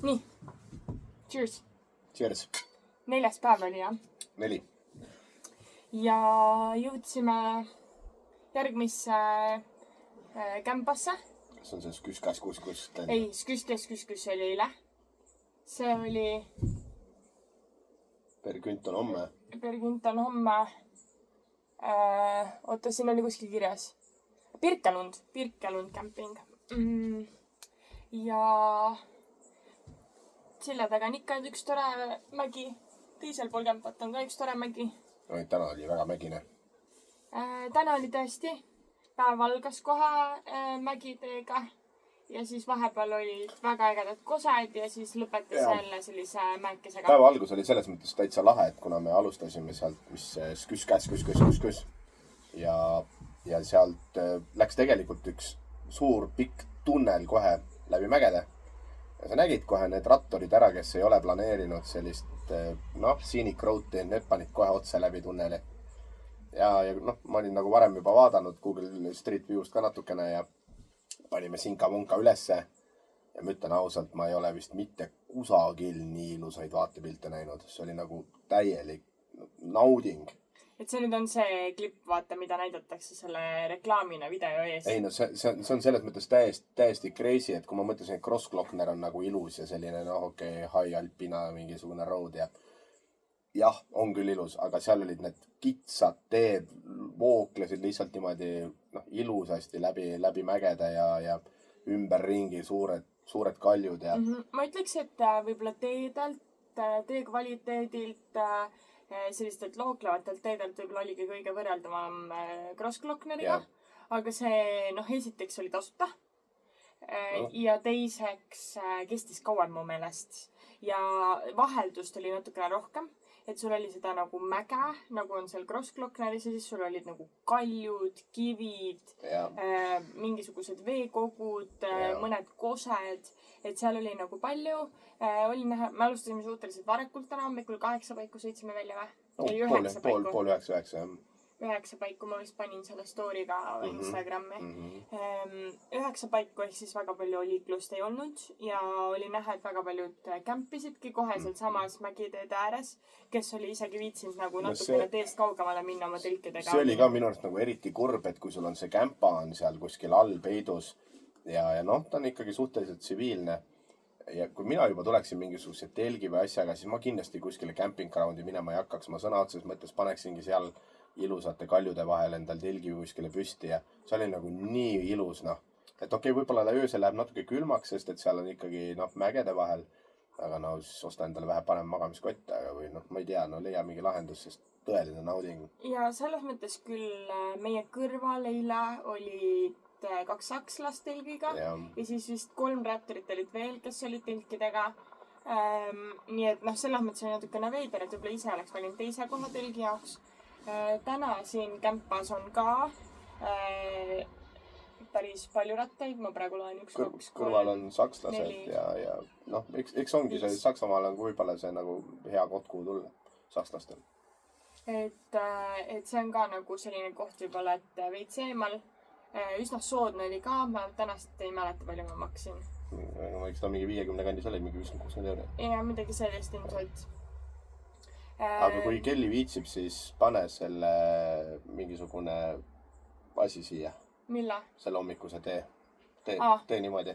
Nii. Cheers. Cheers. 4. päev oli, jah? 4. Ja jõudsime järgmisse kämpasse. See on see sküs-käs-kus-kus. Ei, sküs-kes-kus oli eile. See oli... Per-Günt on homme. Per-Günt on homme. Oota, siin oli kuskil kirjas. Birkelund camping. Ja... Sille taga on ikka üks tore mägi. Teisel pool kämpat on ka üks tore mägi. No, täna oli väga mägine. Täna oli tõesti. Päev algas kohe mägiteega. Ja siis vahepeal olid väga ägedad kosed ja siis lõpetas jälle sellise mäekesega. Päeva algus oli selles mõttes täitsa lahe, et kuna me alustasime sealt, mis sküs-käs-kus-kus. Ja sealt läks tegelikult üks suur pikk tunnel kohe läbi mägede. Ja sa nägid kohe need rattorid ära, kes ei ole planeerinud sellist, scenic road'i, need panid kohe otse läbi tunneli. Ja ma olin nagu varem juba vaadanud Google Street View'st ka natukene ja panime sinka-munka ülesse. Ja ma ütlen ausalt, ma ei ole vist mitte kusagil nii ilusaid vaatepilte näinud. See oli nagu täielik nauding. Et see nüüd on see klipp, vaata, mida näidatakse selle reklaamina video ees. Ei, no see on selles mõttes täiesti crazy, et kui ma mõtlesin, et Grossglockner on nagu ilus ja selline, high alpina mingisugune road ja jah, on küll ilus, aga seal olid need kitsad teed, vooklesid lihtsalt niimoodi ilusasti läbi mägede ja ümberringi suured kaljud ja... Ma ütleks, et võib-olla tee kvaliteedilt sellistelt looklevatelt teedelt võib-olla oligi kõige võrreldavam Grossglockneriga, aga see, esiteks oli tasuta ja teiseks kestis kauem mu meelest ja vaheldust oli natukene rohkem, et sul oli seda nagu mäge, nagu on seal Grossglockneris ja siis sul olid nagu kaljud, kivid, mingisugused veekogud, mõned kosed, et seal oli nagu palju. Oli näha, me alustasime suhteliselt varakult täna, hommikul 8 paiku sõitsime välja või? Ei, 9 paiku. Pool 9. 9 paiku, ma vist panin selle story ka Instagrami. 9 paiku ehk siis väga palju liiklust ei olnud ja oli näha, et väga paljud kämpisidki kohe seal samas mägiteede ääres, kes oli isegi viitsinud nagu natukene teest kaugemale minna oma telkidega. See oli ka minu arust nagu eriti kurb, et kui sul on see kämpa on seal kuskil all peidus ja ta on ikkagi suhteliselt tsiviilne. Ja kui mina juba tuleksin mingisuguse telgi või asjaga, siis ma kindlasti kuskile camping groundi minema ei hakkaks. Ma sõna otseses mõttes paneksingi seal ilusate kaljude vahel endal telgi või kuskile püsti ja see oli nagu nii ilus, Et võib-olla öösel läheb natuke külmaks, sest et seal on ikkagi mägede vahel, aga siis osta endale vähe parem magamiskott või ma ei tea, leia mingi lahendus, sest tõeline nauding. Ja selles mõttes küll meie kõrval eile olid 2 sakslast telgiga ja siis vist 3 ratturit olid veel, kes olid telkidega. Nii et selles mõttes on natukene veider, et võib-olla ise oleks valinud teise koha telgi jaoks. Täna siin kämpas on ka päris palju rattaid, ma praegu loen 1, 2, 3. Kõrval on sakslased ja eks ongi see Saksamaal on võib-olla see nagu hea koht, kuhu tulla sakslastel. Et see on ka nagu selline koht võib-olla, et veits eemal. Üsna soodne oli ka, ma tänast ei mäleta palju ma maksin. Eks ta mingi 50 kandis oli, mingi 50-60 euro. Ja midagi sellest ilmselt. Aga kui Kelly viitsib, siis pane selle mingisugune asi siia. Milla? Selle hommikuse tee niimoodi.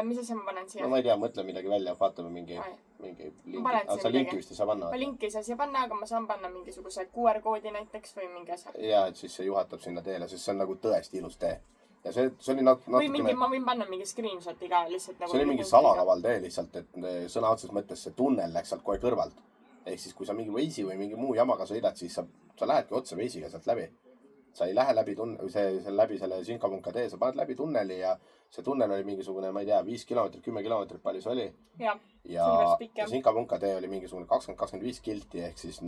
Mis asja ma panen siia? No ma ei tea, mõtle midagi välja, vaatame mingi linki. Aga sa linki vist ei saa panna. Ma linki ei saa siia panna, aga ma saan panna mingisuguse QR-koodi näiteks või mingi asja. Ja, et siis see juhatab sinna teele, sest see on nagu tõesti ilus tee. Ja see oli natukene... Ma võin panna mingi screenshoti ka lihtsalt nagu... See oli mingi salakaval tee lihtsalt, et sõna otseses mõttes see tunnel läks sealt kohe kõrvalt. Ehk siis, kui sa mingi Waze'i või mingi muu jamaga sõidad, siis sa lähedki otse Waze'iga sealt läbi. Sa ei lähe läbi selle sinka-munka tee, sa paned läbi tunneli ja see tunnel oli mingisugune, ma ei tea, 5 kilomeetrit, 10 kilomeetrit palju see oli. Ja sinka-munka tee oli mingisugune 20-25 kilti, ehk siis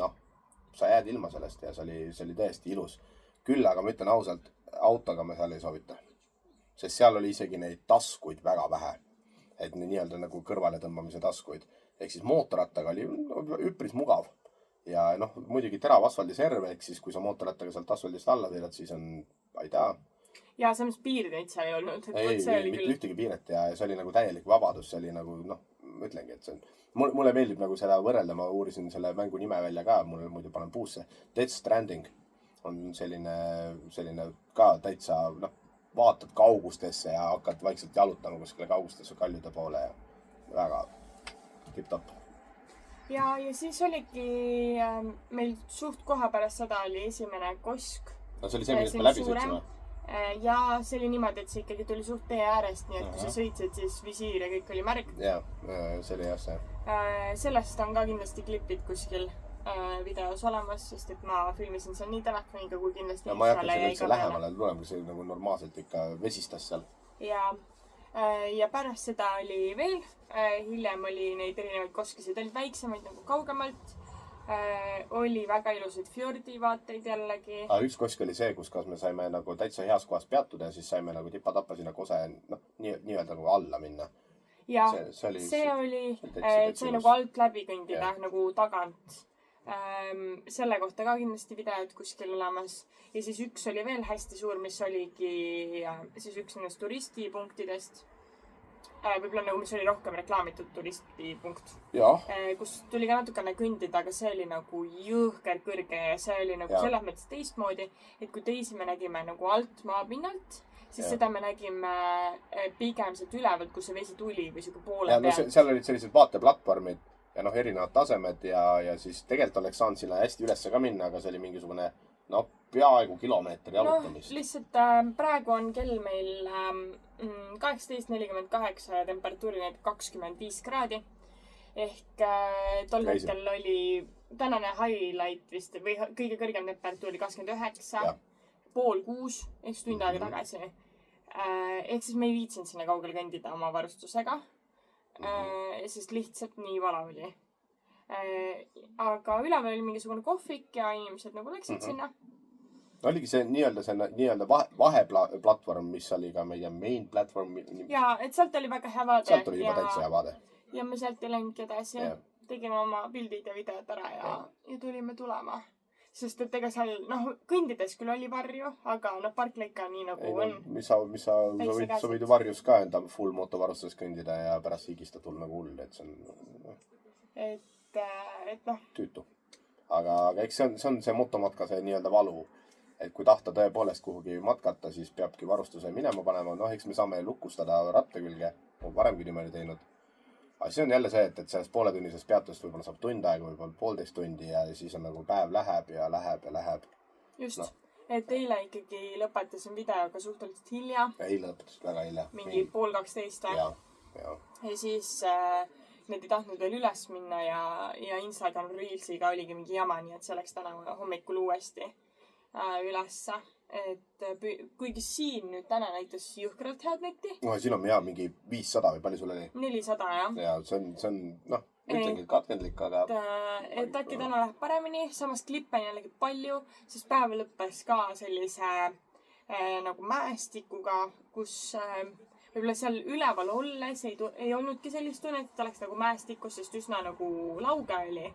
sa jääd ilma sellest ja see oli tõesti ilus. Küll, aga ma ütlen ausalt, autoga ma seal ei soovita. Sest seal oli isegi neid taskuid väga vähe. Et nii-öelda nagu kõrvale tõmbamise taskuid. Ehk siis mootorrattaga oli üpris mugav. Ja muidugi terav asfaldiserv, ehk siis kui sa mootorrattaga sealt asfaldist alla sõidad, siis on, ma ei tea. Ja samas piirdeid seal ei olnud. Ei, mitte ühtegi piiret ja see oli nagu täielik vabadus, see oli nagu, ma ütlengi, et see on, mulle meeldib nagu seda võrrelda, ma uurisin selle mängu nime välja ka, mulle muidu panen puusse. Death Stranding on selline ka täitsa, noh, vaatad kaugustesse ja hakkad vaikselt jalutama kuskile kaugustesse kaljude poole ja väga tipp-topp. Ja siis oligi meil suht koha pärast seda oli esimene kosk. No see oli see, millest me läbi sõitsime. Ja see oli niimoodi, et see ikkagi tuli suht tee äärest, nii et kui sa sõitsid, siis visiir ja kõik oli märg. Jaa, see oli jah see. Sellest on ka kindlasti klipid kuskil videos olemas, sest et ma filmisin seal nii telefoniga kui kindlasti. Ja ma ei hakka selle üldse lähemale tulema, see nagu normaalselt ikka vesistas seal. Ja pärast seda oli veel, hiljem oli neid erinevaid koskisid, olid väiksemaid nagu kaugemalt. Oli väga ilusaid fjordi vaateid jällegi. Üks kosk oli see, kus me saime nagu täitsa heas kohas peatuda ja siis saime nagu tipa-tappa sinna kose, noh, nii-öelda nagu alla minna. Ja see oli sai nagu alt läbi kõndida, nagu tagant. Selle kohta ka kindlasti videod kuskil olemas. Ja siis üks oli veel hästi suur, mis oligi siis üks nendest turistipunktidest. Võib-olla nagu, mis oli rohkem reklaamitud turistipunkt. Kus tuli ka natukene kõndida, aga see oli nagu jõhker kõrge ja see oli nagu selles mõttes teistmoodi, et kui teisi me nägime nagu alt maapinnalt, siis seda me nägime pigem sealt ülevalt, kus see vesi tuli või siuke poole pealt. Seal olid sellised vaateplatvormid ja noh, erinevad tasemed ja siis tegelikult oleks saanud sinna hästi ülesse ka minna, aga see oli mingisugune peaaegu kilomeetri jalutamist. Lihtsalt praegu on kell meil 18:48 ja temperatuuri 25 kraadi. Ehk tol hetkel oli tänane highlight vist või kõige kõrgem temperatuuri 29, pool 6, ehk tund aega tagasi. Ehk siis me ei viitsinud sinna kaugele kõndida oma varustusega, sest lihtsalt nii vala oli. Aga üleval oli mingisugune kohvik ja inimesed nagu läksid sinna. Oligi see nii-öelda vaheplatvorm, mis oli ka meie main platvorm. Ja, et sealt oli väga hea vaade. Sealt oli juba täitsa hea vaade. Ja me sealt ei läinud edasi. Tegime oma pildid ja videod ära ja tulime tulema. Sest et ega seal, kõndides küll oli varju, aga parkla ikka nii nagu on. Sa võid ju varjus ka enda full motovarustus kõndida ja pärast higista tulla nagu hull, et see on... tüütu. Aga eks see on see motomatka, see nii-öelda valu. Et kui tahta tõepoolest kuhugi matkata, siis peabki varustuse minema panema. Eks me saame lukustada ratta külge. Varemgi niimoodi teinud. Aga see on jälle see, et sellest pooletunnisest peatust võib-olla saab tund aega, võib-olla 1,5 tundi ja siis on nagu päev läheb ja läheb. Just. Et eile ikkagi lõpetasin videoga suhteliselt hilja. Eile lõpetasin väga hilja. Mingi 11:30. Ja siis need ei tahtnud veel üles minna ja Instagram Reelsiga oligi mingi jama, nii et see läks täna hommikul uuesti ülesse. Et kuigi siin nüüd täna näitas jõhkralt head netti. Siin on mingi 500 või palju sul oli? 400, jah. Ja see on, ütlengi katkendlik, aga... Et äkki täna läheb paremini, samas klippe on jällegi palju, sest päev lõppes ka sellise nagu mäestikuga, kus võib-olla seal üleval olles ei olnudki sellist tunnet, et oleks nagu mäestikus, sest üsna nagu lauge oli.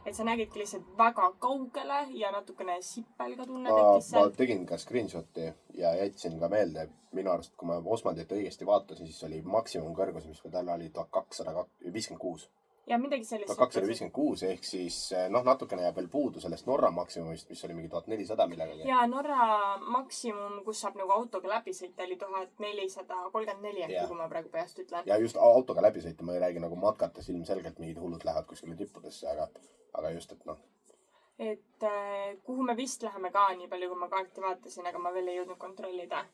Et sa nägidki lihtsalt väga kaugele ja natukene sippel ka tunne tekkis seal. Ma tegin ka screenshoti ja jätsin ka meelde. Minu arust, kui ma Osmandit õigesti vaatasin, siis oli maksimum kõrgus, mis täna oli 1256. Ja midagi sellist. 1256 ehk siis natukene jääb veel puudu sellest Norra maksimumist, mis oli mingi 1400 millegagi. Ja Norra maksimum, kus saab nagu autoga läbi sõita, oli 1434, kui ma praegu peast ütlen. Ja just autoga läbi sõita, ma ei räägi nagu matkates ilmselgelt mingid hullud lähevad kuskile tippudesse, aga just, et Et kuhu me vist läheme ka nii palju, kui ma kaarti vaatasin, aga ma veel ei jõudnud kontrollida.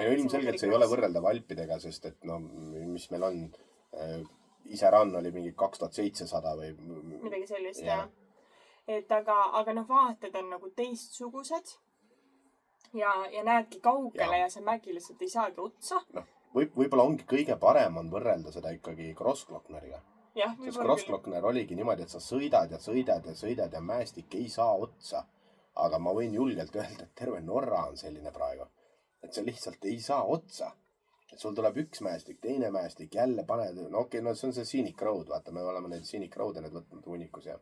Ilmselgelt see ei ole võrreldav Alpidega, sest et mis meil on... Iserann oli mingi 2700 või... Midagi sellist, jah. Et aga vaated on nagu teistsugused ja näedki kaugele ja see mägi lihtsalt ei saagi otsa. Võib-olla ongi kõige parem on võrrelda seda ikkagi Grossglockneriga. Sest Grossglockner oligi niimoodi, et sa sõidad ja mäestik ei saa otsa. Aga ma võin julgelt öelda, et terve Norra on selline praegu. Et see lihtsalt ei saa otsa. Et sul tuleb üks mäestik, teine mäestik, jälle paned... see on see Scenic Road, vaata, me oleme neid Scenic Road'e nüüd võtnud unikus ja...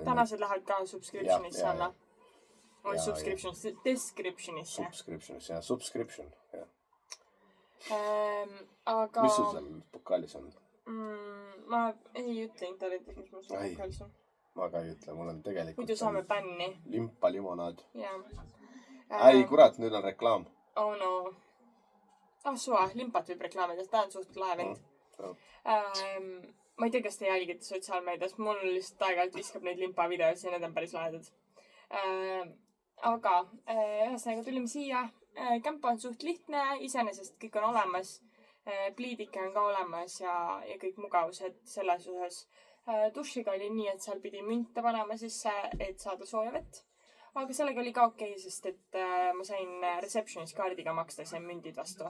Tänased lähevad ka subscriptionisse alla. Descriptionisse. Subscription, jah. Aga... Mis sul seal pokaalis on? ma ei ütle internetis, mis ma sulle kalsun. Ma ka ei ütle, mul on tegelikult... Muidu saame bänni. Limpa limonaad. Jaa. Ei, kurat, nüüd on reklaam. Oh no. Suva, Limpat võib reklaamida, ta on suht lahe vend. Ma ei tea, kas te jälgite sotsiaalmeedias, mul lihtsalt aeg-ajalt viskab neid Limpa videos ja need on päris lahedad. Aga ühesõnaga tulime siia. Kämpa on suht lihtne, iseenesest kõik on olemas. Pliidike on ka olemas ja kõik mugavused selles osas. Dušiga oli nii, et seal pidi münte panema sisse, et saada sooja vett. Aga sellega oli ka okei, sest et ma sain receptionist kaardiga maksta see mündid vastu.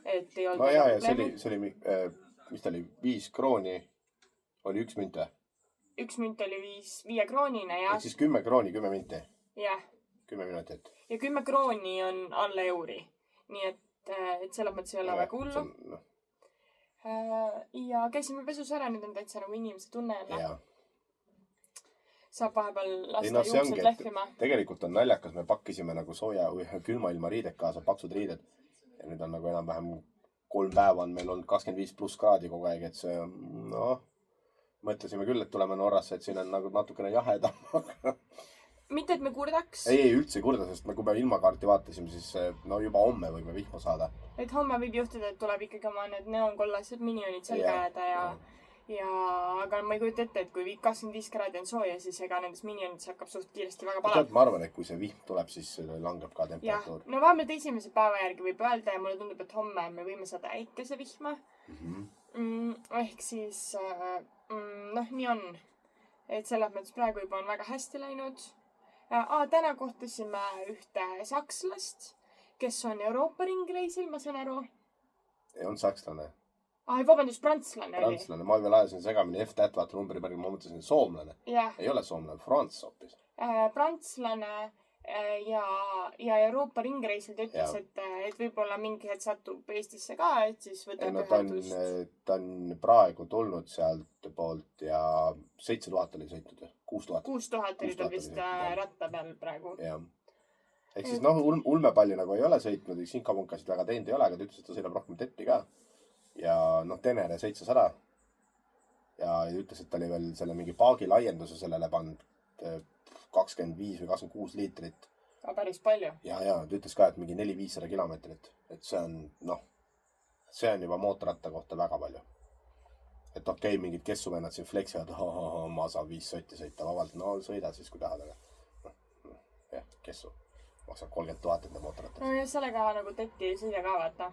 Et ei olnud... No jaa, ja see oli, mis ta oli, 5 krooni oli 1 münt või? 1 münt oli 5 kroonine ja... Et siis 10 krooni, 10 minti? Jah. 10 minutit. Ja 10 krooni on alla euri. Nii et selles mõttes ei ole väga hullu. Ja käisime pesus ära, nüüd on täitsa nagu inimese tunne jälle. Jaa. Saab vahepeal lasta juuksed lehvima. Tegelikult on naljakas, me pakkisime nagu sooja või külma ilma riided kaasa, paksud riided. Ja nüüd on nagu enam-vähem 3 päeva on meil olnud 25+ kraadi kogu aeg, et see on, mõtlesime küll, et tuleme Norrasse, et siin on nagu natukene jahedam. Mitte, et me kurdaks. Ei, üldse kurda, sest kui me ilmakaarti vaatasime, siis juba homme võime vihma saada. Et homme võib juhtuda, et tuleb ikkagi oma need neonkollased minionid selga jääda ja aga ma ei kujuta ette, et kui 25 kraadi on sooja, siis ega nendes minionides hakkab suht kiiresti väga palab. Ma arvan, et kui see vihm tuleb, siis langeb ka temperatuur. No vähemalt esimese päeva järgi võib öelda ja mulle tundub, et homme me võime saada äikese vihma. Ehk siis, nii on. Et selles mõttes praegu juba on väga hästi läinud. Täna kohtasime ühte sakslast, kes on Euroopa ringreisil, ma saan aru. Ei on sakslane. Vabandust, prantslane oli. Prantslane, ma veel ajasin segamini F-tät, vaata numbrimärgi, ma mõtlesin soomlane. Ei ole soomlane, Frans hoopis. Prantslane ja Euroopa ringreisil ta ütles, et võib-olla mingi hetk satub Eestisse ka, et siis võtab ühendust. Ta on praegu tulnud sealt poolt ja 7000 oli sõitnud. 6000 oli ta vist ratta peal praegu. Jah. Ehk siis ulmepalli nagu ei ole sõitnud, sinkapunkasid väga teinud ei ole, aga ta ütles, et ta sõidab rohkem tetti ka. Ja Tenere 700. Ja ütles, et ta oli veel selle mingi paagi laienduse sellele pannud 25 või 26 liitrit. Päris palju. Ja ta ütles ka, et mingi 400-500 kilomeetrit. Et see on juba mootorratta kohta väga palju. Et okei, mingid kessuvennad siin fleksivad, ma saan 5 sotti sõita vabalt. No sõidad siis, kui tahad, aga jah, kessu. Maksab 30 000 enda mootorratta. No ja sellega nagu tetti ei sõida ka, vaata.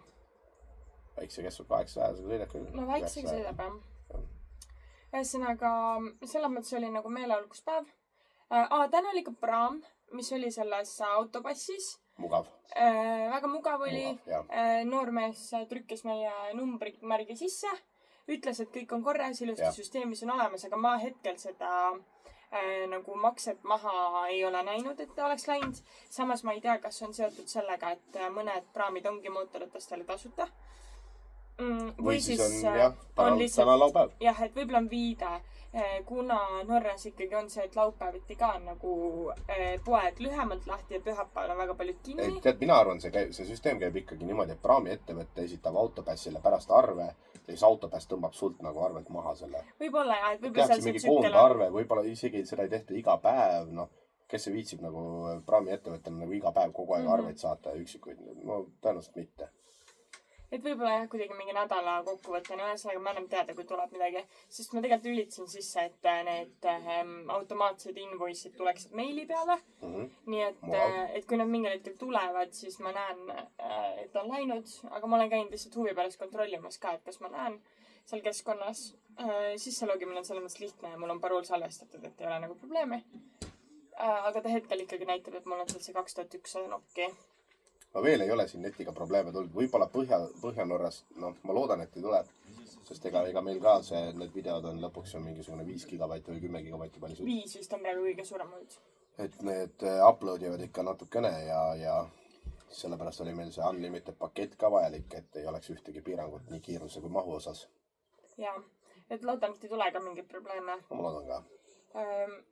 Väikse kessu 800 sõidab küll. No väiksega sõidab, jah. Ühesõnaga, selles mõttes oli nagu meeleolukus päev. Täna oli ka praam, mis oli selles autopassis. Mugav. Väga mugav oli. Noormees trükkis meie numbrimärgi sisse. Ütles, et kõik on korras, ilusti süsteemis on olemas, aga ma hetkel seda nagu makset maha ei ole näinud, et ta oleks läinud. Samas ma ei tea, kas on seotud sellega, et mõned praamid ongi mootorratastele tasuta. Või siis on täna laupäev. Jah, et võib-olla on viide, kuna Norras ikkagi on see, et laupäeviti ka nagu poed lühemalt lahti ja pühapäeval on väga paljud kinni. Tead, mina arvan, see süsteem käib ikkagi niimoodi, et praami ettevõtte esitab autopassile pärast arve ja siis autopass tõmbab sult nagu arvelt maha selle. Võib-olla jah, et võib-olla seal mingi koondarve, võib-olla isegi seda ei tehta iga päev, kes see viitsib nagu praami ettevõttele nagu iga päev kogu aeg arveid saata ja üksikuid, tõenäoliselt mitte. Et võib-olla jah, kuidagi mingi nädala kokkuvõttena, ühesõnaga ma annan teada, kui tuleb midagi. Sest ma tegelikult ülitasin sisse, et need automaatsed invoice'id tuleksid meili peale. Nii et kui nad mingil hetkel tulevad, siis ma näen, et on läinud. Aga ma olen käinud lihtsalt huvi pärast kontrollimas ka, et kas ma näen seal keskkonnas. Sisse logimine on selles mõttes lihtne ja mul on paruul salvestatud, et ei ole nagu probleemi. Aga ta hetkel ikkagi näitab, et mul on see 2100 nokki. Ma veel ei ole siin netiga probleeme tulnud. Võib-olla Põhja-Norras, ma loodan, et ei tule. Sest ega meil ka need videod on lõpuks on mingisugune 5 gigabaiti või 10 gigabaiti palju. 5 vist on praegu kõige suurem olnud. Et need uploadivad ikka natukene ja sellepärast oli meil see unlimited pakett ka vajalik, et ei oleks ühtegi piirangut nii kiiruse kui mahu osas. Jaa, et loodan, et ei tule ka mingeid probleeme. Ma loodan ka.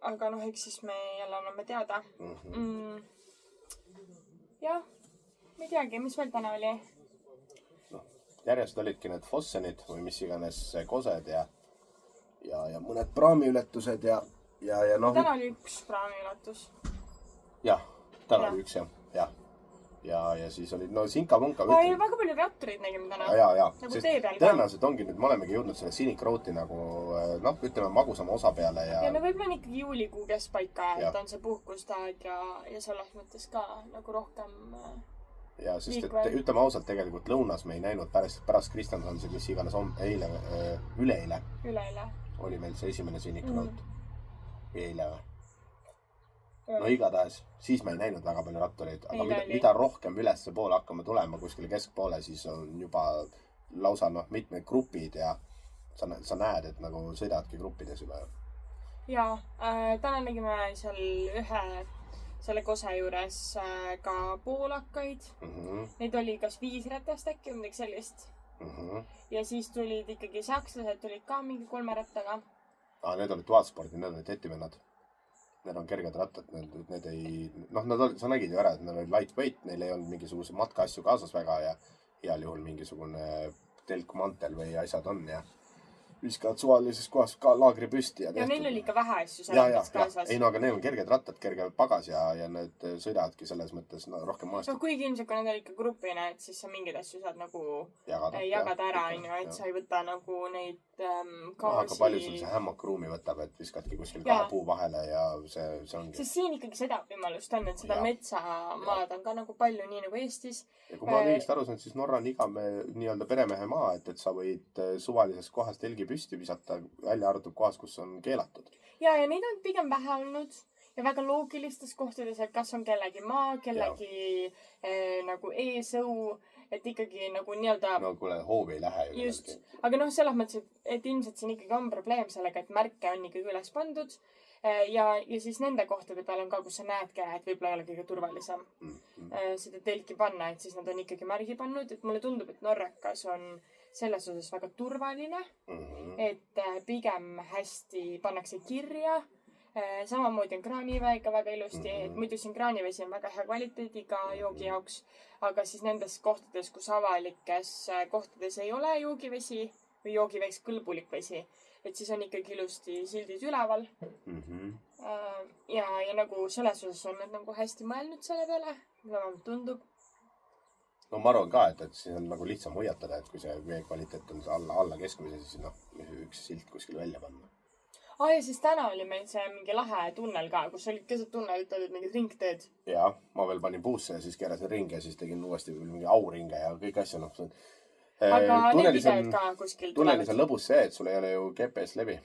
Aga eks siis me jälle anname teada. Jah. Ma ei teagi, mis veel täna oli? Järjest olidki need Fossenid või mis iganes kosed ja ja mõned praamiületused ja noh. täna oli üks praamiületus. jah, täna oli üks jah. Ja siis olid no sinka-punka. Väga palju rattureid nägime täna. Ja. Nagu tee peal ka. Tõenäoliselt ongi nüüd, me olemegi jõudnud selle Scenic Road'i nagu, noh, ütleme magusama osa peale ja no võib-olla on ikkagi juulikuu keskpaika, et on see puhkustaeg ja selles mõttes ka nagu rohkem ja sest, et ütleme ausalt, tegelikult lõunas me ei näinud pärast Kristjansansi, mis iganes üleeile oli meil see esimene Scenic Road. Eile või? No igatahes, siis me ei näinud väga palju rattureid, aga mida rohkem ülesse poole hakkame tulema kuskile keskpoole, siis on juba lausa noh, mitmed grupid ja sa näed, et nagu sõidavadki gruppides juba. Jaa, täna nägime seal selle kose juures ka poolakaid. Neid oli kas 5 ratast äkki või midagi sellist. Ja siis tulid ikkagi sakslased, tulid ka mingi 3 rattaga. Need olid toadspordi, need olid etivennad. Need on kerged rattad, need ei, noh, sa nägid ju ära, et need olid lightweight, neil ei olnud mingisuguse matkaasju kaasas väga ja heal juhul mingisugune telkmantel või asjad on ja viskavad suvalises kohas ka laagri püsti. Ja neil oli ikka vähe asju selles kaasas. Ei no, aga neil on kerged rattad, kerge pagas ja need sõidavadki selles mõttes rohkem maast. No kuigi ilmselt, kui need oli ikka grupina, et siis sa mingeid asju saad nagu jagada ära, et sa ei võta nagu neid gaasi. Aga palju sul see hämmakruumi võtab, et viskadki kuskil 2 puu vahele ja see ongi. Sest siin ikkagi seda võimalust on, et seda metsamaad on ka nagu palju, nii nagu Eestis. Ja kui ma olen õigesti aru saanud, siis Norra on iga nii-öelda peremehe maa, et sa võid suvalises kohas telgi püsti visata välja arvatud kohas, kus on keelatud. Ja neid on pigem vähe olnud ja väga loogilistes kohtades, et kas on kellegi maa, kellegi nagu eesõu, et ikkagi nagu nii-öelda... No kuule, hoovi ei lähe ju. Just, aga noh, selles mõttes, et ilmselt siin ikkagi on probleem sellega, et märke on ikkagi üles pandud ja siis nende kohtade peal on ka, kus sa näedki, et võib-olla ei ole kõige turvalisem seda telki panna, et siis nad on ikkagi märgi pannud, et mulle tundub, et Norrakas on selles osas väga turvaline, et pigem hästi pannakse kirja. Samamoodi on kraaniväega väga ilusti, et muidu siin kraanivesi on väga hea kvaliteediga joogi jaoks, aga siis nendes kohtades, kus avalikes kohtades ei ole joogivesi või joogiveeks kõlbulik vesi, et siis on ikkagi ilusti sildid üleval. Ja nagu selles osas on nad nagu hästi mõelnud selle peale, mida ma tundub. No ma arvan ka, et siis on nagu lihtsam hoiatada, et kui see vee kvaliteet on alla keskmise, siis noh, üks silt kuskil välja panna. Ja siis täna oli meil see mingi lahe tunnel ka, kus olid keset tunnelit olid mingid ringteed. Ja, ma veel panin puusse ja siis keerasin ringe ja siis tegin uuesti mingi auringe ja kõik asja. Aga need videod ka kuskil tulevad. Tunnelis on lõbus see, et sul ei ole ju GPS levi.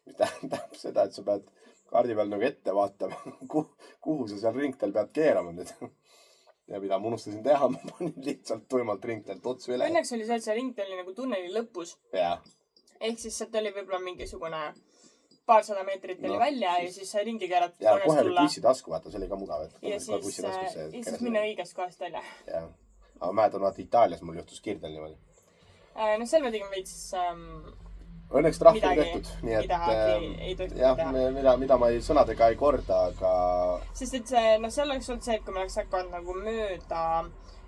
Mis tähendab seda, et sa pead kaardi peal nagu ette vaatama, kuhu sa seal ringtel pead keerama nüüd. Ja mida ma unustasin teha, ma panin lihtsalt tuimalt ringtelt otsu üle. Õnneks oli see, et see ringtel oli nagu tunneli lõpus. Ja. Ehk siis sealt oli võib-olla mingisugune paarsada meetrit oli välja ja siis sai ringi keerata. Ja kohe oli bussitasku, vaata, see oli ka mugav. Ja siis minna õigest kohast välja. Ja. Aga mäletan, vaata Itaalias mul juhtus Kirdel niimoodi. No seal me tegime veits õnneks trahvi on tehtud. Nii et jah, mida ma sõnadega ei korda, aga... Sest et see, no seal oleks olnud see, et kui me oleks hakkanud nagu mööda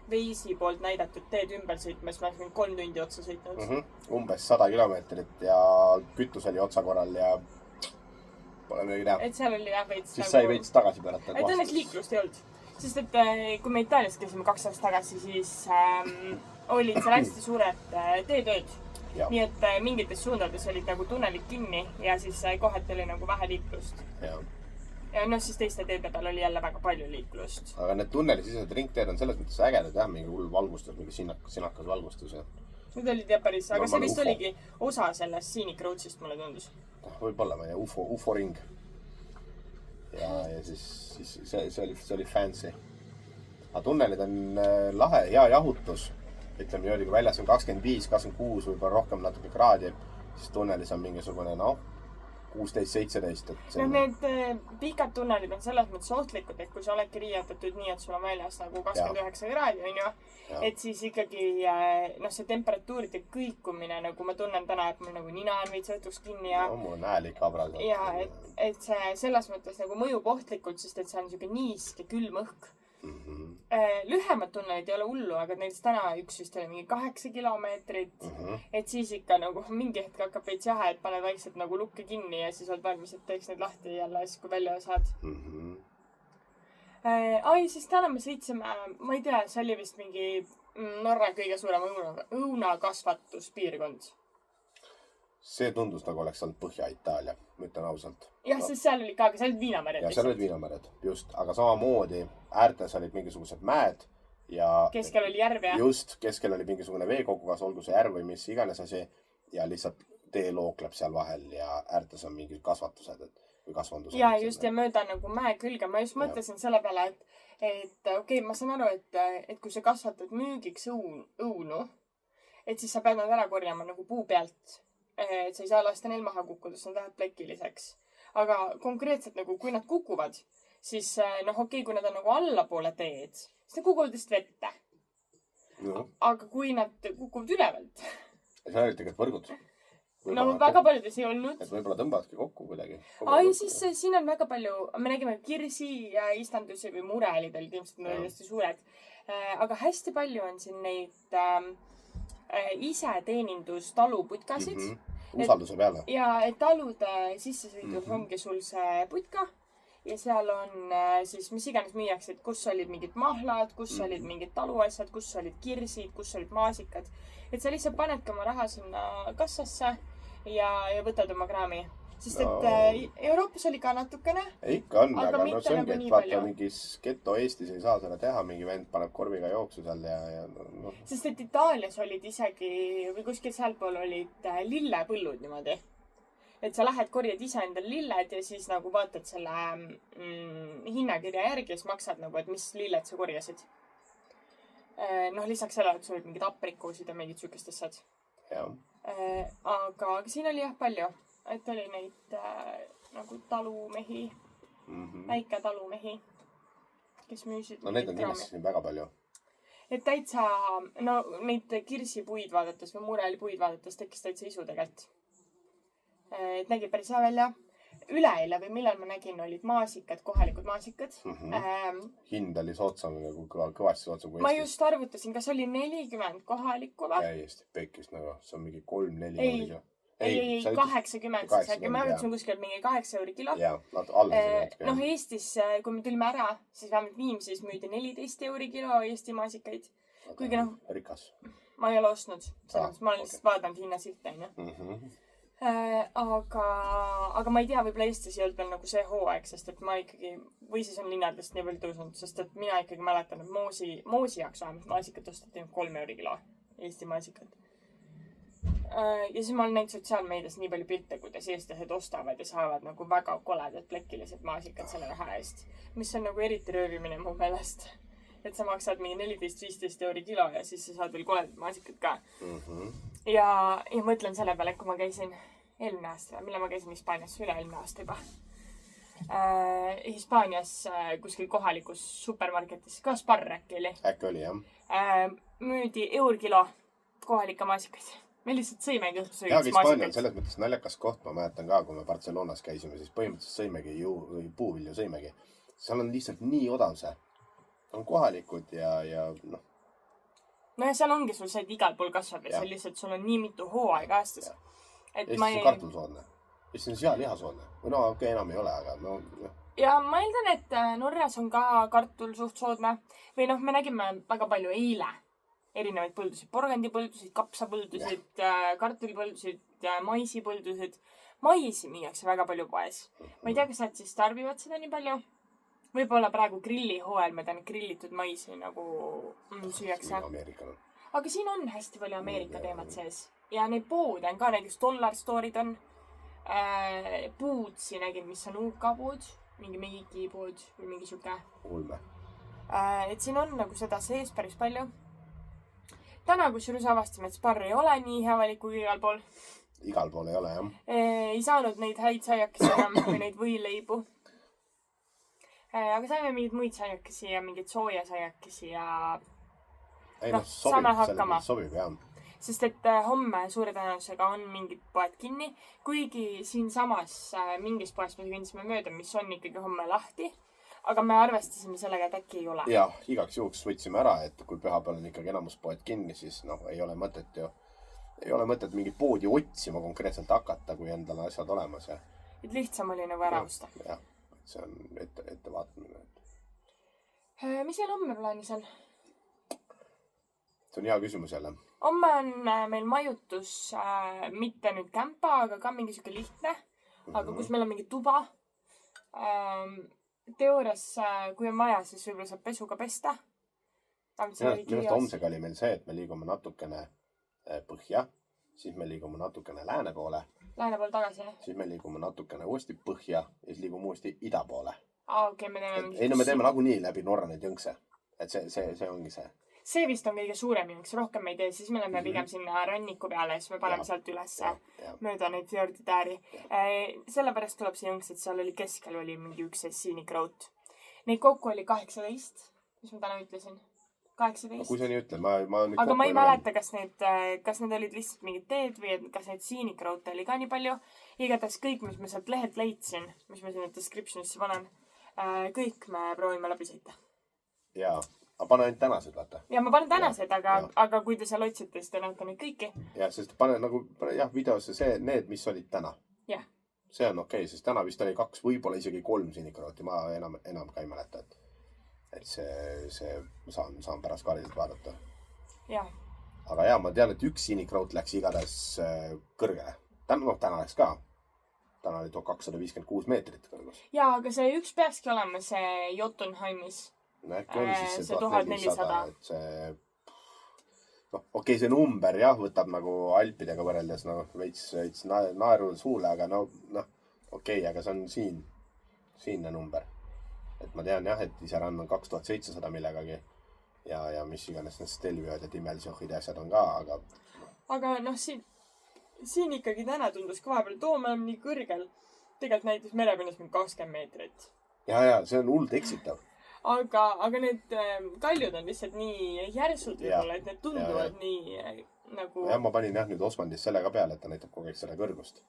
Veisi poolt näidatud teed ümber sõitma, siis ma oleks 3 tundi otsa sõitnud. Umbes 100 kilomeetrit ja kütus oli otsa korral ja pole midagi teha. Et seal oli jah veits siis sai veits tagasi pöörata. Et õnneks liiklust ei olnud. Sest et kui me Itaalias käisime 2 aastat tagasi, siis olid seal hästi suured teetööd. Nii et mingites suundades olid nagu tunnelid kinni ja siis kohati oli nagu vähe liiklust. Ja noh, siis teiste teede peal oli jälle väga palju liiklust. Aga need tunnelisised ringteed on selles mõttes ägedad jah, mingi hull valgustus, mingi sinakas valgustus. Need olid jah päris, aga see vist oligi osa sellest Scenic Roadsist, mulle tundus. Võib-olla meie UFO ring. Ja siis see oli fancy. Aga tunnelid on lahe, hea jahutus. Ütleme niimoodi, kui väljas on 25, 26 või rohkem natuke kraadi, siis tunnelis on mingisugune 16, 17. No need pikad tunnelid on selles mõttes ohtlikud, et kui sa oledki riietatud nii, et sul on väljas nagu 29 kraadi, on ju, et siis ikkagi see temperatuuride kõikumine, nagu ma tunnen täna, et mul nagu nina on veits õhtuks kinni ja... No mul on häälik abras. Ja et see selles mõttes nagu mõjub ohtlikult, sest et see on niisugune niisk ja külm õhk. Lühemad tunnelid ei ole hullu, aga näiteks täna üks vist oli mingi 8 kilomeetrit. Et siis ikka nagu mingi hetk hakkab veits jahe, et paned vaikselt nagu lukke kinni ja siis oled valmis, et teeks need lahti jälle siis, kui välja saad. Siis täna me sõitsime, ma ei tea, see oli vist mingi Norra kõige suurem õunakasvatuspiirkond. See tundus nagu oleks olnud Põhja-Itaalia, ma ütlen ausalt. Jah, sest seal oli ka, aga seal olid viinamäred. Ja seal olid viinamäred, just. Aga samamoodi äärtes olid mingisugused mäed ja... Keskel oli järv ja... Just, keskel oli mingisugune veekogugas, olgu see järv või mis iganes asi. Ja lihtsalt tee lookleb seal vahel ja äärtes on mingid kasvatused või kasvandused. Ja just, ja mööda nagu mäe külge. Ma just mõtlesin selle peale, et okei, ma saan aru, et kui sa kasvatad müügiks õunu, et siis sa pead nad ära korjama nagu puu pealt. Et sa ei saa lasta neil maha kukkuda, siis nad lähevad plekiliseks. Aga konkreetselt nagu, kui nad kukuvad, siis okei, kui nad on nagu allapoole teed, siis nad kukuvad vist vette. No. Aga kui nad kukuvad ülevalt. See oli tegelikult võrgud. Väga paljudes ei olnud. Et võib-olla tõmbavadki kokku kuidagi. Siis siin on väga palju, me nägime kirsi ja istandusi või murelid olid ilmselt, need olid hästi suured. Aga hästi palju on siin neid iseteenindustaluputkasid. Usalduse peale. Ja et talude sissesõidus ongi sul see putka ja seal on siis mis iganes müüakse, et kus olid mingid mahlad, kus olid mingid taluasjad, kus olid kirsid, kus olid maasikad. Et sa lihtsalt panedki oma raha sinna kassasse ja võtad oma kraami. Sest et Euroopas oli ka natukene. Ikka on, aga see ongi, nagu et vaata mingis geto Eestis ei saa seda teha, mingi vend paneb korviga jooksu seal ja no. Sest et Itaalias olid isegi, või kuskil sealpool olid lillepõllud niimoodi. Et sa lähed, korjad ise endal lilled ja siis nagu vaatad selle hinnakirja järgi ja siis maksad nagu, et mis lilled sa korjasid. Lisaks sellele, et sul olid mingid aprikoosid ja mingid sükest asjad. Aga siin oli jah palju. Et oli neid nagu talumehi, väike talumehi, kes müüsid. No neid on kindlasti siin väga palju. Et täitsa, neid kirsipuid vaadates või murelipuid vaadates tekkis täitsa isu tegelikult. Et nägi päris hea välja. Üleeile või millal ma nägin, olid maasikad, kohalikud maasikad. Hind oli sootsam, kõvasti sootsam kui Eestis. Ma just arvutasin, kas oli 40 kohalikku või? Täiesti pekist nagu, see on mingi 3-4 euri. Ei, 80 siis äkki. Ma arvutasin kuskil mingi 8 euri kilo. Jaa, alles. Eestis, kui me tulime ära, siis vähemalt Viimsis müüdi 14 euri kilo Eesti maasikaid. Kuigi rikas. Ma ei ole ostnud. Ma olen lihtsalt vaadanud hinnasilte. Aga ma ei tea, võib-olla Eestis ei olnud veel nagu see hooaeg, sest et ma ikkagi, või siis on linnadest nii palju tõusnud, sest et mina ikkagi mäletan, et moosi jaoks vähemalt maasikat ostati 3 euri kilo. Eesti maasikat. Ja siis ma olen näinud sotsiaalmeedias nii palju pilte, kuidas eestlased ostavad ja saavad nagu väga koledad plekilised maasikad selle raha eest. Mis on nagu eriti röövimine mu meelest. Et sa maksad mingi 14-15 euri kilo ja siis sa saad veel koledad maasikad ka. Ja mõtlen selle peale, kui ma käisin eelmine aasta, millal ma käisin Hispaanias, üle-eelmine aasta juba. Hispaanias kuskil kohalikus supermarketis, ka Spar äkki oli. Äkki oli, jah. Müüdi eur kilo kohalike maasikaid. Me lihtsalt sõimegi õhtusöögis maasikaid. Hispaania on selles mõttes naljakas koht, ma mäletan ka, kui me Barcelonas käisime, siis põhimõtteliselt sõimegi puuvilju sõimegi. Seal on lihtsalt nii odav see. On kohalikud ja noh. Ja seal ongi sul see, et igal pool kasvab ja see lihtsalt sul on nii mitu hooaega aastas. Eestis on kartulsoodne. Eestis on sealihasoodne. Või okei, enam ei ole, aga no. Ja ma eeldan, et Norras on ka kartul suht soodne. Või me nägime väga palju eile erinevaid põldusid. Porgandipõldusid, kapsapõldusid, kartulipõldusid ja maisipõldusid. Maisi müüakse väga palju poes. Ma ei tea, kas nad siis tarbivad seda nii palju. Võib-olla praegu grillihooajal me tean grillitud maisi nagu süüakse. Aga siin on hästi palju Ameerika teemad sees. Ja neid poode on ka, näiteks Dollar Store'id on. Puudsi nägin, mis on UK pood. Mingi Meigi pood või mingi siuke. Ulme. Et siin on nagu seda sees päris palju. Täna, kus juures avastame, et Spar ei ole nii hea valik kui igal pool. Igal pool ei ole, jah. Ei saanud neid häid saiakesi enam või neid võileibu. Aga saime mingid muid saiakesi ja mingid sooja saiakesi ja saame hakkama. Sobib, jah. Sest et homme suure tõenäosusega on mingid poed kinni. Kuigi siin samas mingis poest me kõndisime mööda, mis on ikkagi homme lahti. aga me arvestasime sellega, et äkki ei ole. Ja, igaks juhuks võtsime ära, et kui pühapäeval on ikkagi enamus poed kinni, siis ei ole mõtet mingit poodi otsima konkreetselt hakata, kui endal on asjad olemas. Ja. Et lihtsam oli nagu ära osta. Jah, see on ettevaatamine. Mis meil homme plaanis on? See on hea küsimus jälle. Homme on meil majutus, mitte nüüd kämpa, aga ka mingi siuke lihtne. Aga kus meil on mingi tuba. Teoorias, kui on vaja, siis võib-olla saab pesuga pesta. Minust homsega oli meil see, et me liigume natukene põhja, siis me liigume natukene lääne poole. Lääne poole tagasi, jah? Siis me liigume natukene uuesti põhja ja siis liigume uuesti ida poole. Okei, me teeme me teeme nagunii läbi Norra neid jõnkse. Et see ongi see. See vist on kõige suurem jõnks, rohkem me ei tee, siis me läheme pigem sinna ranniku peale ja siis me paneme sealt üles mööda neid fjordide ääri. Sellepärast tuleb see jõnks, et seal oli keskel oli mingi üks scenic road. Neid kokku oli 18, mis ma täna ütlesin. 18. Kui sa nii ütled, aga ma ei mäleta, kas need olid lihtsalt mingid teed või kas neid scenic road oli ka nii palju. Igatahes kõik, mis ma sealt lehelt leidsin, mis ma sinna descriptionisse panen, kõik me proovime läbi sõita. Jaa. Aga pane ainult tänased, vaata. Ja ma panen tänased, aga kui te seal otsite, siis te näete neid kõiki. Ja, sest pane videosse need, mis olid täna. Jah. See on okei, sest täna vist oli 2, võib-olla isegi 3 sinikrooti. Ma enam ka ei mäleta, et see saan pärast kaardelt vaadata. Jah. Aga ma tean, et üks sinikroot läks igatahes kõrgele. Täna läks ka. Täna oli 256 meetrit kõrgus. Ja, aga see üks peakski olema see Jotunheimis. Äkki oli siis see 1400. Okei, see number võtab nagu Alpidega võrreldes veits naeru suule, aga okei, aga see on siinne number. Et ma tean et iserann on 2700 millegagi ja mis iganes need Stelviod ja Timmelsjohid ja asjad on ka, aga... Aga siin ikkagi täna tundus ka vahepeal, toome on nii kõrgel. Tegelikult näitas merepinnas 20 meetrit. Ja, see on hullult eksitav. Aga need kaljud on lihtsalt nii järsud võib-olla, et need tunduvad nii nagu... Ja ma panin nüüd Osmandis selle ka peale, et ta näitab kogu aeg selle kõrgust.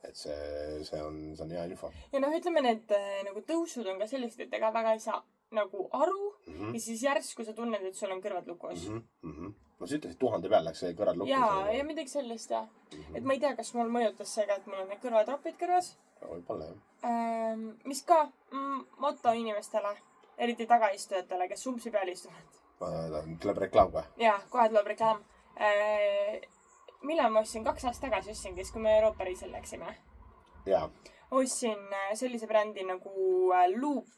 Et see on hea info. Ja ütleme, need nagu tõusud on ka sellised, et ega väga ei saa nagu aru ja siis järsku sa tunned, et sul on kõrvad lukus. No sa ütlesid 1000 peal läks see kõrvad lukus. Ja midagi sellist, jah. Et ma ei tea, kas mul mõjutas see ka, et mul on need kõrvatropid kõrvas. Võib-olla, jah. Mis ka moto inimestele, eriti tagaistujatele, kes sumpsi peal istuvad. Tuleb reklaam või? Jaa, kohe tuleb reklaam. Millal ma ostsin 2 aastat tagasi ostsin, kui me Euroopa reisil läksime? Jaa. Ostsin sellise brändi nagu Loop.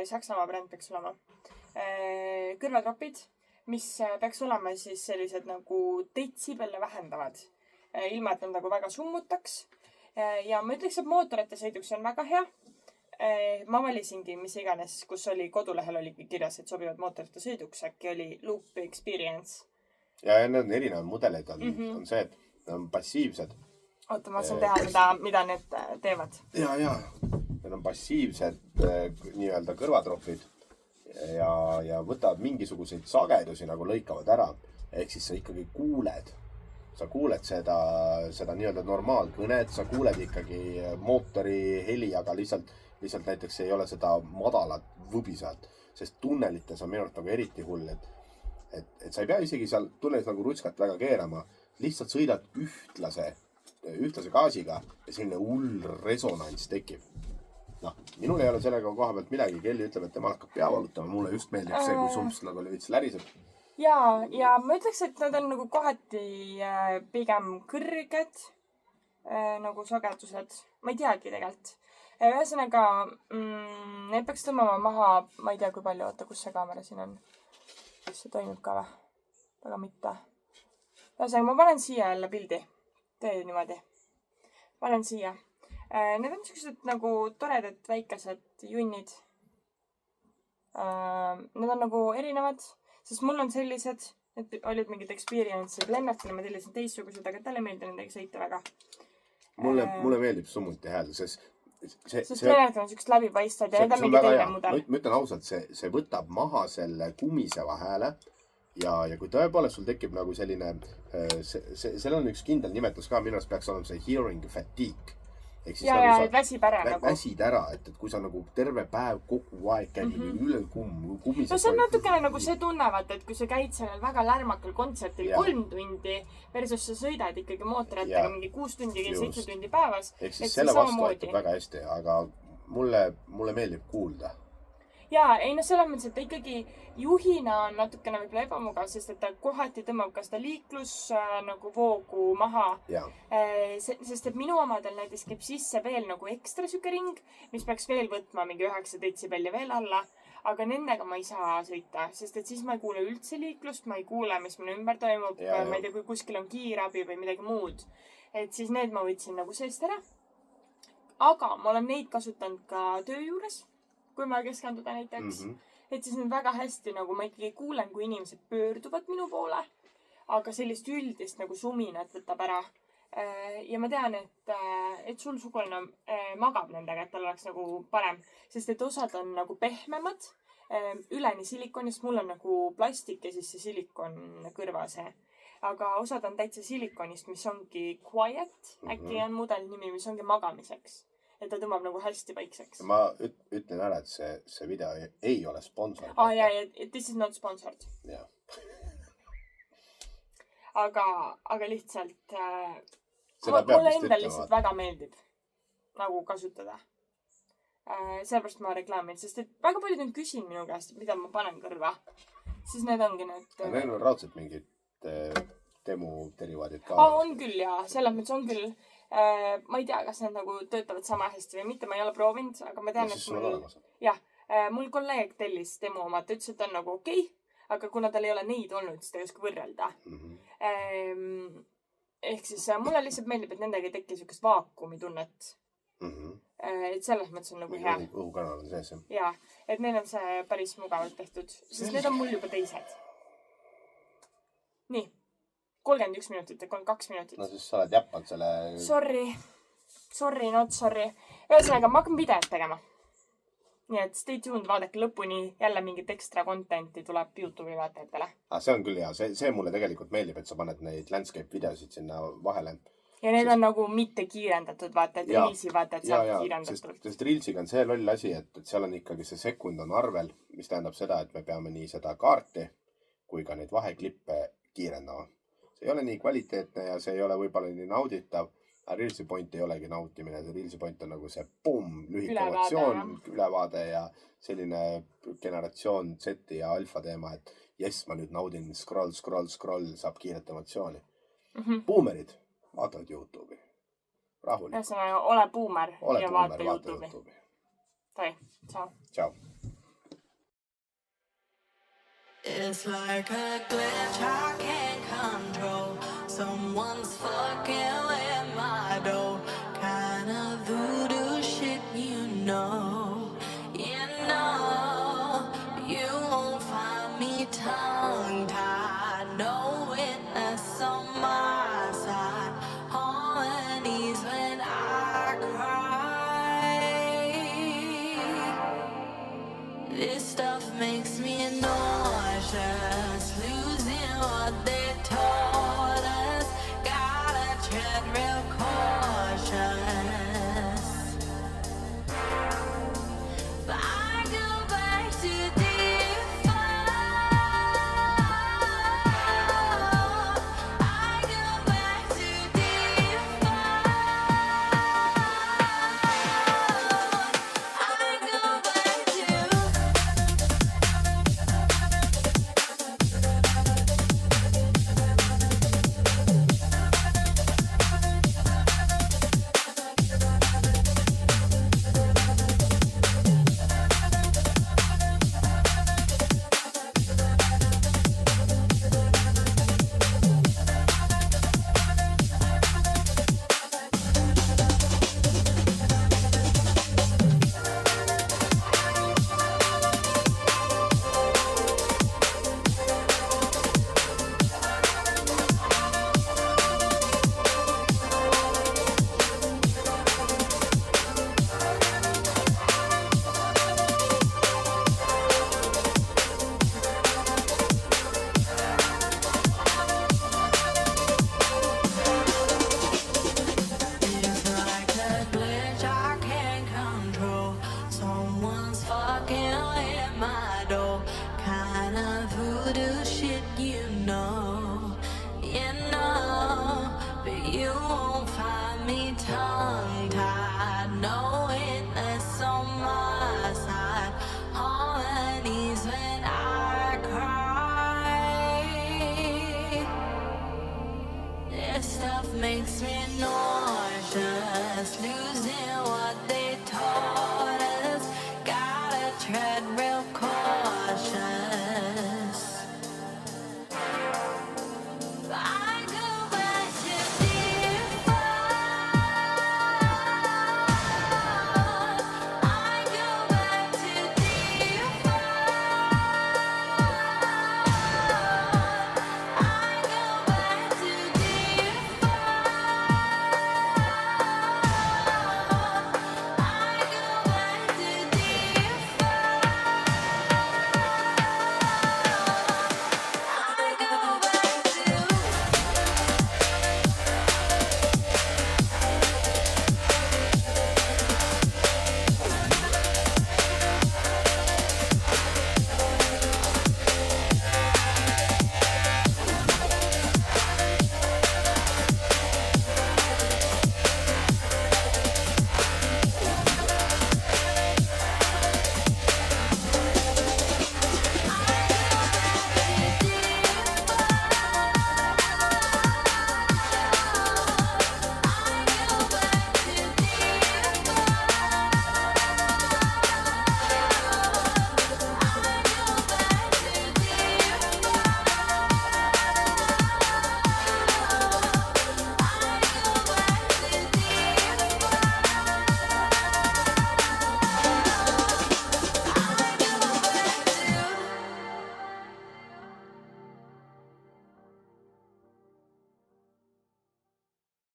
Saksamaa bränd peaks olema. Kõrvatropid, mis peaks olema siis sellised nagu detsibelle vähendavad. Ilma, et nad nagu väga summutaks. Ja ma ütleks, et mootorite sõiduks on väga hea. Ma valisingi, mis iganes, kus oli kodulehel oligi kirjas, et sobivad mootorite sõiduks. Äkki oli Loop Experience. Ja need on erinevad mudeleid. On see, et need on passiivsed. Oota, ma saan teha, mida need teevad. Ja. Need on passiivsed nii-öelda kõrvatropid ja võtavad mingisuguseid sagedusi nagu lõikavad ära. Ehk siis sa ikkagi kuuled. Sa kuuled seda nii-öelda normaalkõnet, sa kuuled ikkagi mootori heli, aga lihtsalt näiteks ei ole seda madalat võbisat, sest tunnelites on minu arust nagu eriti hull, et sa ei pea isegi seal tunnelis nagu rutskat väga keerama, lihtsalt sõidad ühtlase gaasiga ja selline hull resonants tekib. Minul ei ole sellega koha pealt midagi, Kelly ütleb, et tema hakkab pea valutama, mulle just meeldib see, kui sumps nagu oli veits läriseb. Ja ma ütleks, et nad on nagu kohati pigem kõrged nagu sagedused. Ma ei teagi tegelikult. Ühesõnaga, need peaks tõmbama maha, ma ei tea kui palju, oota, kus see kaamera siin on. Kas see toimub ka või? Aga mitte. Ühesõnaga, ma panen siia jälle pildi. Tee niimoodi. Panen siia. Need on sellised nagu toredad väikesed junnid. Need on nagu erinevad. Sest mul on sellised, et olid mingid experience'id Lennartile, ma tellisin teistsugused, aga talle meeldib nendega sõita väga. Mulle meeldib summuti hääl, sest Lennart on sellised läbipaistvad ja need on mingi teine mudel. Ma ütlen ausalt, see võtab maha selle kumiseva hääle ja kui tõepoolest sul tekib nagu selline, seal on üks kindel nimetus ka, minu arust peaks olema see hearing fatigue. ehk siis ja, nagu ja sa et väsib ära nagu . väsid ära , et kui sa nagu terve päev kogu aeg käid üle kummised . no see on natukene nagu see tunne , vaata , et kui sa käid sellel väga lärmakal kontserdil Jaa. 3 tundi versus sa sõidad ikkagi mootorrattaga Jaa. mingi 6 tundi , Just. 7 tundi päevas . ehk siis selle vastu aitab väga hästi , aga mulle meeldib kuulda . jaa , ei no selles mõttes , et ta ikkagi juhina on natukene võib-olla ebamugav , sest et ta kohati tõmbab ka seda liiklus nagu voogu maha . jaa , sest et minu omadel näiteks käib sisse veel nagu ekstra sihuke ring , mis peaks veel võtma mingi 9 detsibelli veel alla . aga nendega ma ei saa sõita , sest et siis ma ei kuule üldse liiklust , ma ei kuule , mis minu ümber toimub , Jaa, ma ei tea , kui kuskil on kiirabi või midagi muud . et siis need ma võtsin nagu seest ära . aga ma olen neid kasutanud ka töö juures , kui ma keskenduda näiteks . et siis nüüd väga hästi nagu ma ikkagi kuulen , kui inimesed pöörduvad minu poole , aga sellist üldist nagu suminat võtab ära . ja ma tean , et sul sugulane magab nendega , et tal oleks nagu parem , sest et osad on nagu pehmemad , üleni silikonist , mul on nagu plastik ja siis see silikon kõrva see . aga osad on täitsa silikonist , mis ongi quiet , äkki on mudeli nimi , mis ongi magamiseks . et ta tõmbab nagu hästi vaikseks . ma ütlen ära , et see video ei ole sponsor . ja , this is not sponsored . jah , aga lihtsalt Seda peab mulle vist endal ütlema, lihtsalt vaata. väga meeldib nagu kasutada . sellepärast ma reklaamin , sest et väga paljud on küsinud minu käest , mida ma panen kõrva . siis need ongi need . neil on raudselt mingid demo derivaadid ka . on küll ja selles mõttes on küll . ma ei tea , kas need nagu töötavad sama hästi või mitte , ma ei ole proovinud , aga ma tean , siis et sul on olemas . jah , mul kolleeg tellis demo oma , ta ütles , et ta on nagu okei , aga kuna tal ei ole neid olnud , siis ta ei oska võrrelda . ehk siis mulle lihtsalt meeldib , et nendega ei teki siukest vaakumitunnet . et selles mõttes on nagu hea . õhukanal on sees jah . jaa , et neil on see päris mugavalt tehtud , sest need on mul juba teised . nii , 31 minutit ja 32 minutit no . siis sa oled jäppanud selle . Sorry , not sorry . ühesõnaga , ma hakkan videot tegema . nii et stay tuned , vaadake lõpuni , jälle mingit ekstra content'i tuleb Youtube'i vaatajatele . see on küll hea , see mulle tegelikult meeldib , et sa paned neid landscape videosid sinna vahele . ja need on nagu mitte kiirendatud , vaata , et Jaa. Reelsi vaata , et saab kiirendatult . sest Reelsiga on see loll asi , et seal on ikkagi see sekund on arvel , mis tähendab seda , et me peame nii seda kaarti kui ka neid vaheklippe kiirendama . see ei ole nii kvaliteetne ja see ei ole võib-olla nii nauditav . aga Reelsi point ei olegi nautimine , see Reelsi point on nagu see pomm , lühike emotsioon , ülevaade ja selline generatsioon Z ja alfa teema , et jess , ma nüüd naudin scroll , saab kiiret emotsiooni . Boomerid vaatavad Youtube'i . rahulik . ühesõnaga , ole buumer ole ja boomer , vaata vaata Youtube'i . Youtube'i . Davai , tšau . tšau . It's like a glitch I can't control. Someone's fucking with my dough. Kind of voodoo shit, you know. You know, you won't find me tongue-tied. No witness on my side. On my knees when I cry. This stuff makes me nauseous, losing what they told us. Gotta tread me tongue-tied, knowing that's on my side. Harmonies when I cry. This stuff makes me nauseous, lose